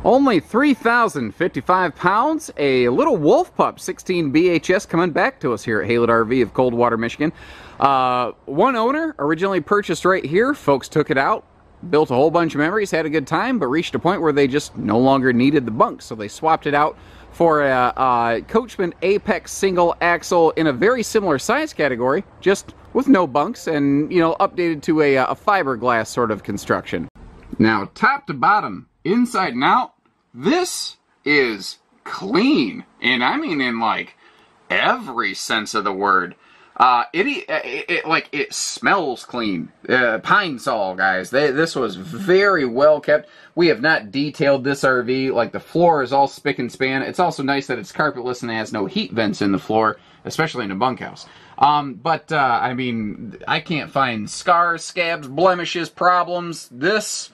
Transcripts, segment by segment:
Only 3,055 pounds, a little wolf pup, 16 BHS, coming back to us here at Haylett RV of Coldwater, Michigan. One owner, originally purchased right here. Folks took it out, built a whole bunch of memories, had a good time, but reached a point where they just no longer needed the bunk, so they swapped it out for a Coachman Apex single axle in a very similar size category, just with no bunks and, you know, updated to a fiberglass sort of construction. Now, top to bottom, inside and out, this is clean, and I mean in like every sense of the word. It smells clean. Pine Sol, guys. This was very well kept. We have not detailed this RV. Like, the floor is all spick and span. It's also nice that it's carpetless and it has no heat vents in the floor, especially in a bunkhouse. I mean, I can't find scars, scabs, blemishes, problems. This,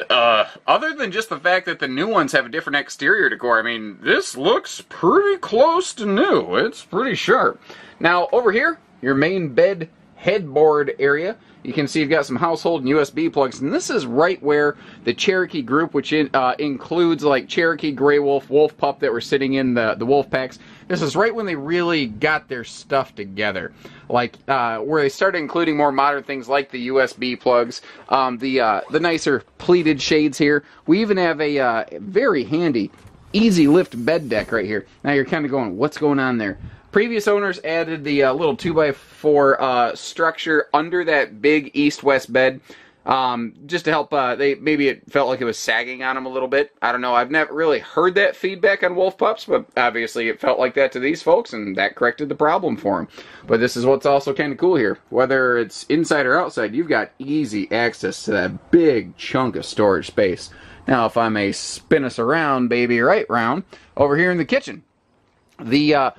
other than just the fact that the new ones have a different exterior decor, I mean, this looks pretty close to new. It's pretty sharp. Now, over here, your main bed headboard area, you can see you've got some household and USB plugs, and this is right where the Cherokee group, which includes like Cherokee, Grey Wolf, Wolf Pup that were sitting in the Wolf Packs. This is right when they really got their stuff together, like where they started including more modern things like the USB plugs, the nicer pleated shades here. We even have a very handy, easy lift bed deck right here. Now you're kind of going, what's going on there? Previous owners added the little 2x4 structure under that big east-west bed, just to help, maybe it felt like it was sagging on them a little bit. I don't know, I've never really heard that feedback on Wolf Pups, but obviously it felt like that to these folks, and that corrected the problem for them. But this is what's also kind of cool here. Whether it's inside or outside, you've got easy access to that big chunk of storage space. Now, if I may spin us around, baby, right round, over here in the kitchen. The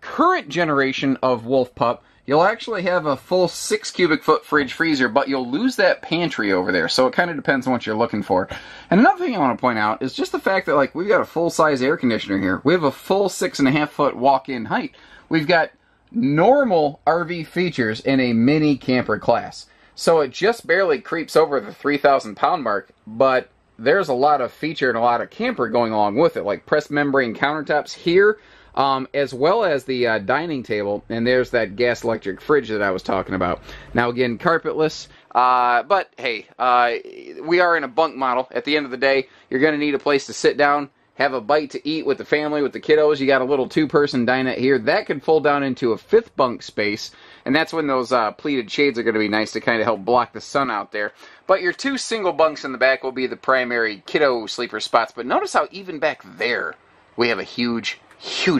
current generation of Wolf Pup, you'll actually have a full 6 cubic foot fridge freezer, but you'll lose that pantry over there, so it kind of depends on what you're looking for. And another thing I want to point out is just the fact that, like, we've got a full-size air conditioner here. We have a full 6.5 foot walk-in height. We've got normal RV features in a mini camper class. So it just barely creeps over the 3,000 pound mark, but there's a lot of feature and a lot of camper going along with it, like pressed membrane countertops here, as well as the dining table, and there's that gas electric fridge that I was talking about. Now again, carpetless, but hey, we are in a bunk model. At the end of the day, you're going to need a place to sit down, have a bite to eat with the family, with the kiddos. You got a little 2-person dinette here. That could fold down into a 5th bunk space, and that's when those pleated shades are going to be nice to kind of help block the sun out there. But your 2 single bunks in the back will be the primary kiddo sleeper spots. But notice how even back there, we have a huge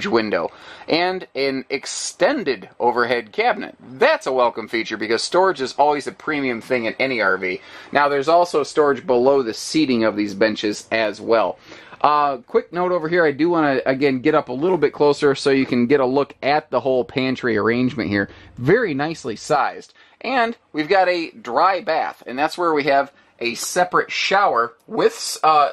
window and an extended overhead cabinet. That's a welcome feature because storage is always a premium thing in any RV. Now there's also storage below the seating of these benches as well. Quick note over here, I do want to again get up a little bit closer so you can get a look at the whole pantry arrangement here. Very nicely sized. And we've got a dry bath, and that's where we have a separate shower with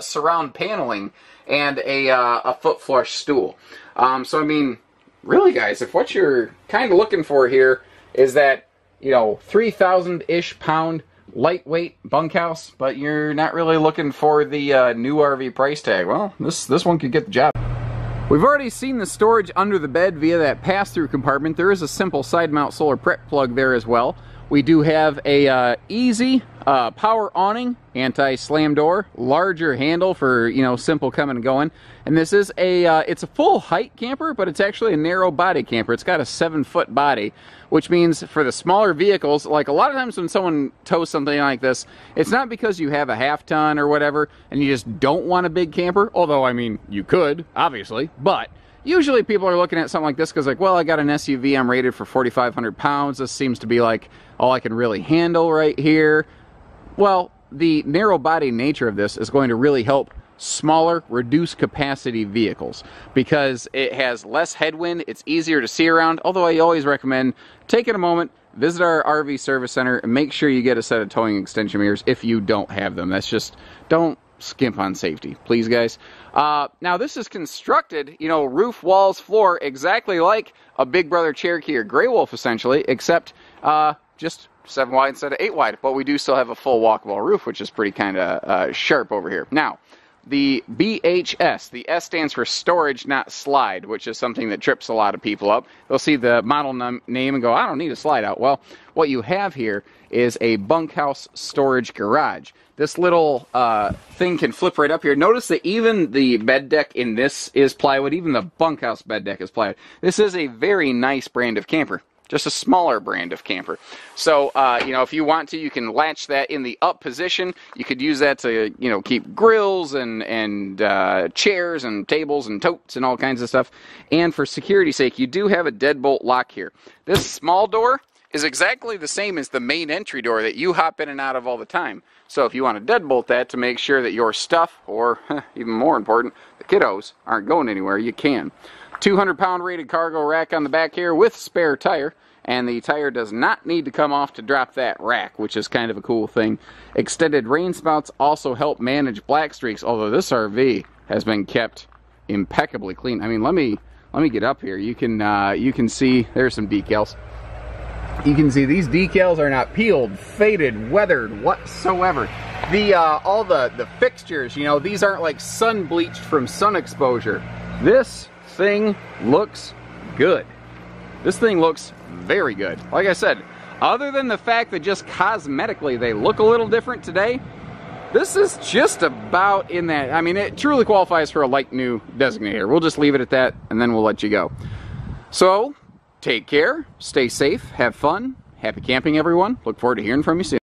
surround paneling and a foot flush stool. So I mean, really guys, if what you're kind of looking for here is that, you know, 3,000-ish pound lightweight bunkhouse, but you're not really looking for the new RV price tag, well, this one could get the job. We've already seen the storage under the bed via that pass-through compartment. There is a simple side mount solar prep plug there as well. We do have a easy power awning, anti-slam door, larger handle for, you know, simple coming and going. And this is it's a full height camper, but it's actually a narrow body camper. It's got a 7-foot body, which means for the smaller vehicles, like a lot of times when someone tows something like this, it's not because you have a half-ton or whatever and you just don't want a big camper, although, I mean, you could, obviously, but usually people are looking at something like this because, like, well, I got an SUV, I'm rated for 4,500 pounds. This seems to be like all I can really handle right here. Well, the narrow body nature of this is going to really help smaller, reduced capacity vehicles because it has less headwind, it's easier to see around, although I always recommend taking a moment, visit our RV service center, and make sure you get a set of towing extension mirrors if you don't have them. That's just, don't skimp on safety, please guys. Now this is constructed, you know, roof, walls, floor, exactly like a Big Brother Cherokee or Grey Wolf essentially, except just 7 wide instead of 8 wide, but we do still have a full walkable roof, which is pretty kind of sharp over here. Now, the BHS. The S stands for storage, not slide, which is something that trips a lot of people up. They'll see the model name and go, I don't need a slide out. Well, what you have here is a bunkhouse storage garage. This little thing can flip right up here. Notice that even the bed deck in this is plywood. Even the bunkhouse bed deck is plywood. This is a very nice brand of camper. Just a smaller brand of camper. So, you know, if you want to, you can latch that in the up position. You could use that to, you know, keep grills and chairs and tables and totes and all kinds of stuff. And for security's sake, you do have a deadbolt lock here. This small door is exactly the same as the main entry door that you hop in and out of all the time. So if you want to deadbolt that to make sure that your stuff, or even more important, the kiddos, aren't going anywhere, you can. 200-pound rated cargo rack on the back here with spare tire, and the tire does not need to come off to drop that rack, which is kind of a cool thing. Extended rain spouts also help manage black streaks, although this RV has been kept impeccably clean. I mean, let me get up here. You can see there's some decals. You can see these decals are not peeled, faded, weathered whatsoever. All the fixtures, you know, these aren't like sun bleached from sun exposure. This thing looks good. This thing looks very good. Like I said, other than the fact that just cosmetically they look a little different today, this is just about in that. I mean, it truly qualifies for a like new designator. We'll just leave it at that, and then we'll let you go. So, take care, stay safe, have fun, happy camping, everyone. Look forward to hearing from you soon.